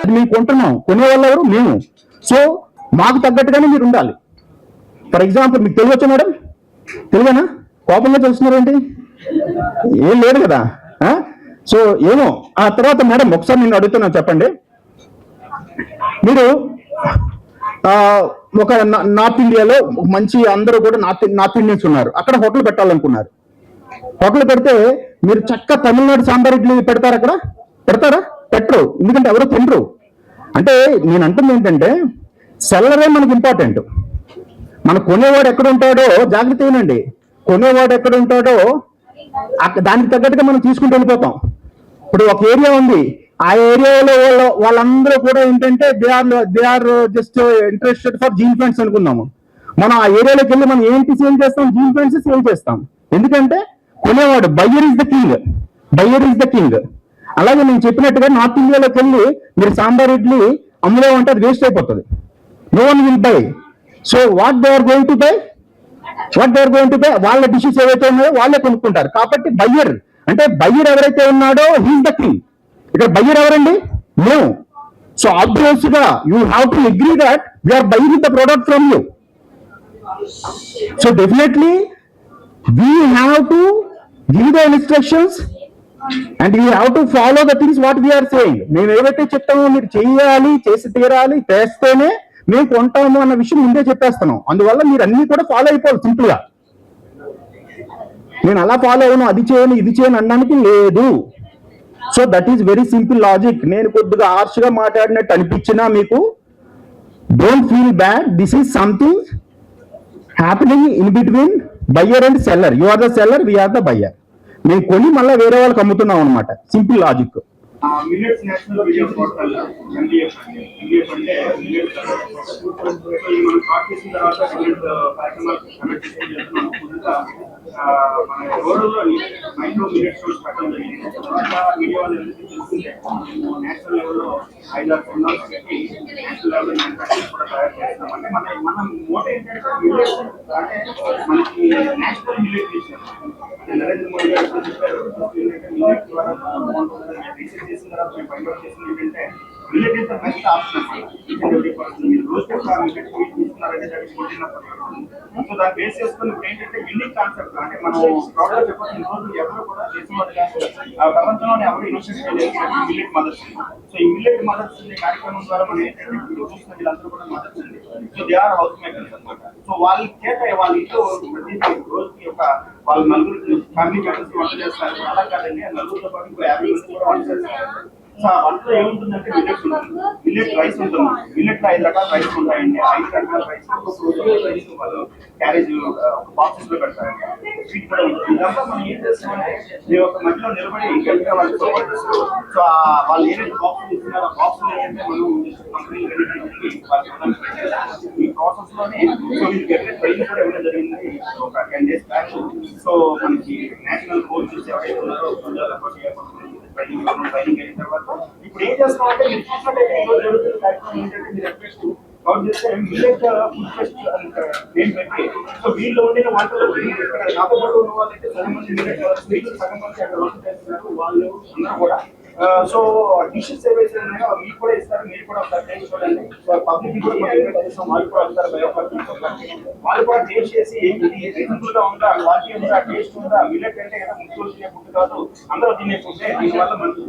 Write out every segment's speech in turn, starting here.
అది మేము కొంటున్నాం, కొనేవాళ్ళు ఎవరు? మేము. సో మాకు తగ్గట్టుగానే మీరు ఉండాలి. ఫర్ ఎగ్జాంపుల్ మీకు తెలియవచ్చా మేడం? తెలియనా? కోపంగా చూస్తున్నారేంటి? ఏం లేదు కదా. సో ఏమో. ఆ తర్వాత మేడం ఒకసారి నేను అడుగుతున్నాను, చెప్పండి. మీరు ఒక నార్త్ ఇండియాలో మంచి అందరూ కూడా నార్త్ ఇండియన్స్ ఉన్నారు, అక్కడ హోటల్ పెట్టాలనుకున్నారు. హోటల్ పెడితే మీరు చక్క తమిళనాడు సాంబార్ ఇడ్లీ పెడతారు, అక్కడ పెడతారా? పెట్టరు, ఎందుకంటే ఎవరో తినరు. అంటే నేను అంటుంది ఏంటంటే సెల్లరే మనకు ఇంపార్టెంట్. మన కొనేవాడు ఎక్కడ ఉంటాడో జాగ్రత్త ఏనండి. కొనేవాడు ఎక్కడ ఉంటాడో దానికి తగ్గట్టుగా మనం తీసుకుంటూ వెళ్ళిపోతాం. ఇప్పుడు ఒక ఏరియా ఉంది, ఆ ఏరియాలో వాళ్ళందరూ కూడా ఏంటంటే they are just interested for jean pants అనుకున్నాము. మనం ఆ ఏరియాలోకి వెళ్ళి మనం ఏంటి సేల్ చేస్తాం? జీన్ ప్యాంట్స్ సేల్ చేస్తాం. ఎందుకంటే కొనేవాడు buyer is the king, buyer is the king. అలాగే నేను చెప్పినట్టుగా నార్త్ ఇండియాలోకి వెళ్ళి మీరు సాంబార్ ఇడ్లీ అమ్ములో ఉంటే అది వేస్ట్ అయిపోతుంది. No one will buy. So what they are going to buy? వాళ్ళ డిషెస్ ఏవైతే ఉన్నాయో వాళ్ళే కొనుక్కుంటారు. కాబట్టి బయ్యర్ అంటే బయ్యర్ ఎవరైతే ఉన్నాడో హీస్ ద కింగ్. ఇక్కడ బయ్యర్ ఎవరండి? మేము. సో ఆబ్వియస్ గా you have to agree that we are buying the product from you. So definitely we have to give the instructions and you have to follow the things what we are saying. మేము ఏవైతే చెప్తామో మీరు చేయాలి, చేసి తీరాలి, చేస్తేనే మేము కొంటాము అన్న విషయం ముందే చెప్పేస్తున్నాం. అందువల్ల మీరు అన్ని కూడా ఫాలో అయిపోవాలి. సింపుల్ గా నేను అలా ఫాలో అవ్వను, అది చేయను, ఇది చేయను అనడానికి లేదు. So that is very simple logic. నేను కొద్దిగా హార్ష్ గా మాట్లాడినట్టు అనిపించినా మీకు don't feel bad. This is something happening in between buyer and seller. You are the seller, we are the buyer. మేము కొని మళ్ళీ వేరే వాళ్ళకి అమ్ముతున్నాం అనమాట. Simple logic. Millets national video portal MDF అంటే మిల్లెట్స్ మనం స్టార్ట్ చేసిన తర్వాత కార్యక్రమాలు కండక్ట్ చేస్తున్నాం. ముందుగా మన రోడ్డులోని మైక్రో మిల్లెట్ స్టోర్స్ పెట్టడం జరిగింది. తర్వాత మీడియా వాళ్ళు చూస్తుంటే నేషనల్ లెవెల్లో 5-6 బృందాలు పెట్టి నేషనల్ లెవెల్లో మ్యానుఫ్యాక్చరింగ్ కూడా తయారు చేస్తున్నాం. అంటే మన మోట ఏంటంటే మిల్లెట్స్ అంటే మనకి నేషనల్ మిల్లెట్ విషయం నరేంద్ర మోడీ గారు చెప్పారు. మిల్లెట్ ద్వారా రీసెర్చ్ చేసిన తర్వాత మేము ఫైండ్ అవుట్ చేసింది ఏంటంటే millet is the best option అన్నమాట. మీరు రోజు తీసుకున్నారంటే దానికి సో దాన్ని బేస్ చేసుకుని ఇప్పుడు ఏంటంటే యూనిక్ కాన్సెప్ట్. అంటే మనం ప్రోడక్ట్ చెప్పిన రోజు ఎవరు కూడా దేశంలో ప్రపంచంలోనే ఎవరు ఇన్వెస్ట్ చేయలేదు మిల్లెట్ మదర్స్. సో ఈ మిల్లెట్ మదర్స్ కార్యక్రమం ద్వారా మనం ఏంటంటే ఇప్పుడు చూసిన వీళ్ళందరూ కూడా మదర్స్ అండి. So they are house makers అనమాట. సో వాళ్ళ చేత వాళ్ళ ఇంట్లో ప్రతి రోజుకి ఒక వాళ్ళ నలుగురు ఫ్యామిలీ మెంబర్స్ వంట చేస్తారు. అలా కాదండి, ఆ నలుగురితో పాటు ఇంకో 50 మంది కూడా వంట చేస్తారు. సో ఆ వంటలో ఏముంటుందంటే మిల్లెట్స్ ఉంటుంది, మిల్లెట్ రైస్ ఉంటుంది. మిల్లెట్ 5 రకాల రైస్ ఉంటాయండి. 5 రకాల రైస్ రైస్ వాళ్ళు క్యారేజ్ బాక్సెస్ లో పెడతారండి. స్వీట్ కూడా ఉంటుంది. ఇదంతా మనం ఏం చేస్తామంటే మేము ఒక మధ్యలో నిలబడి ఇంకా వాళ్ళకి సపోర్ట్ చేస్తాం. సో వాళ్ళు ఏదైతే బాక్స్ ఇస్తున్నారో ఆ బాక్స్ ఏంటంటే మనం కంపెనీ ఈ ప్రాసెస్ లోనే సో వీళ్ళకి ఎక్కడ ట్రైనింగ్ కూడా ఇవ్వడం జరిగింది ఒక 10 days బ్యాక్. సో మనకి నేషనల్ కోచెస్ ఎవరైతే ఉన్నారో ట్రైనింగ్ అయిన తర్వాత ఇప్పుడు ఏం చేస్తామంటే మీరు చూసినట్టయితే ఈరోజు జరుగుతున్న కార్యక్రమం ఏంటంటే మీరు ఎఫెక్ట్ కౌంట్ చేస్తే మిల్లెట్ ఫుడ్ ఫెస్ట్ నేమ్ పెట్టి సో వీళ్ళు ఉండిన వంటలు ఇక్కడ నాతో పాటు ఉన్న వాళ్ళైతే సగం మంది మిల్లెట్ సగం మంది అక్కడ వంట చేస్తున్నారు. వాళ్ళు అందరూ కూడా సో డిషెస్ ఏవైతే ఉన్నాయో మీకు కూడా ఇస్తారు, మీరు కూడా ఒకసారి టేస్ట్ చూడండి. సో పబ్లిక్ కూడా మనం ఇన్వైట్ చేస్తాం, వాళ్ళు కూడా వస్తారు. వాళ్ళు కూడా టేస్ట్ చేసి ఏంటి రీజనబుల్ గా ఉందా, క్వాలిటీ ఉందా, టేస్ట్ ఉందా, మిల్లెట్ అంటే కదా ముగ్గురు తినే ఫుడ్ కాదు, అందరూ తినే ఫుడ్. దీనివల్ల మనకి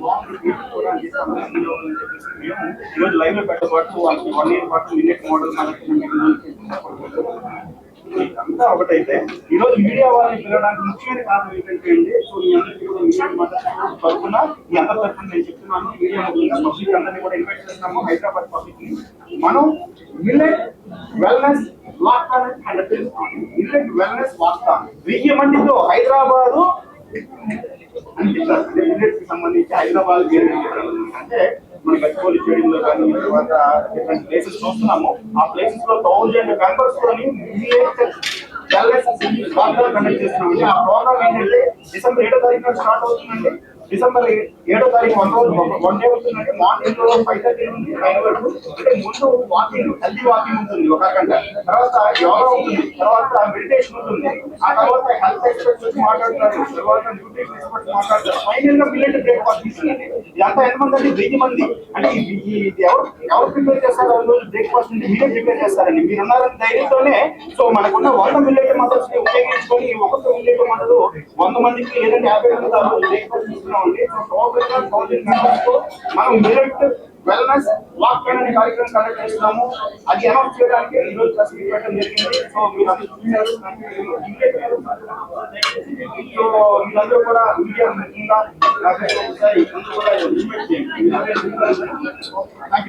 మేము ఈరోజు లైవ్ లో పెట్టబట్టు వాళ్ళకి 1 year పాటు మిల్లెట్ మోడల్ అంతా ఒకటైతే ఈరోజు మీడియా వాళ్ళని పిలవడానికి ముఖ్యమైన కారణం ఏంటంటే అండి, సో మీ అందరికీ కూడా మిల్లెట్ మదర్స్ తరఫున మీ అందరి తరఫున నేను చెప్తున్నాను, మీడియా పబ్లిక్ అందరినీ కూడా ఇన్వైట్ చేస్తున్నాము. హైదరాబాద్ పబ్లిక్ ని మనం millet wellness walkathon and millet wellness walkathon 1000 మందితో హైదరాబాదు మిల్లెట్స్ కి సంబంధించి హైదరాబాద్ అంటే మన గచ్చిబౌలి స్టేడియం లో కానీ తర్వాత డిఫరెంట్ ప్లేసెస్ చూస్తున్నాము. ఆ ప్లేసెస్ లో 1000 మెంబర్స్ తోని కండక్ట్ చేస్తున్నామండి. ఆ ప్రోగ్రామ్ ఏంటంటే December 7వ తారీఖున స్టార్ట్ అవుతుందండి. డిసెంబర్ 7వ తారీఖు వన్ డే అవుతుందంటే మార్నింగ్ 5:30 నుండి 9 వరకు. అంటే ముందు వాకింగ్, హెల్తీ వాకింగ్ ఉంటుంది 1 గంట, తర్వాత యోగా ఉంటుంది, తర్వాత మెడిటేషన్ ఉంటుంది, ఆ తర్వాత హెల్త్ ఎక్స్పర్ట్స్ వచ్చి మాట్లాడతారు, తర్వాత న్యూట్రిషన్ ఎక్స్పర్ట్స్ మాట్లాడతారు, ఫైనల్ గా మిల్లెట్ బ్రేక్ఫాస్ట్ ఇస్తుందండి. ఇదంతా ఎంతమంది అంటే 1000 మంది. అంటే ఇది ఎవరు ప్రిపేర్ చేస్తారు? ఆ రోజు బ్రేక్ఫాస్ట్ మీరే ప్రిపేర్ చేస్తారండి. మీరున్నారని ధైర్యంతోనే సో మనకున్న 100 మిల్లెట్ మదర్స్ ని ఉపయోగించుకొని ఒక్కొక్క మిల్లెట్ మదర్ 100 మందికి లేదంటే 50 మంది ఆ రోజు బ్రేక్ఫాస్ట్ ఇస్తున్నామండి. సో టోటల్ గా 1000 మెంబర్స్ తో మనం మిల్లెట్ వెల్నెస్ వాక్ అనే కార్యక్రమం కండక్ట్ చేస్తున్నాము. అది అనౌన్స్ చేయడానికి ఈ రోజు ప్రెస్ మీట్ పెట్టడం జరిగింది. సో మీరు అందరూ చూశారు. సో మీరందరూ కూడా మీడియా ముఖ్యంగా ఒకసారి అందరూ కూడా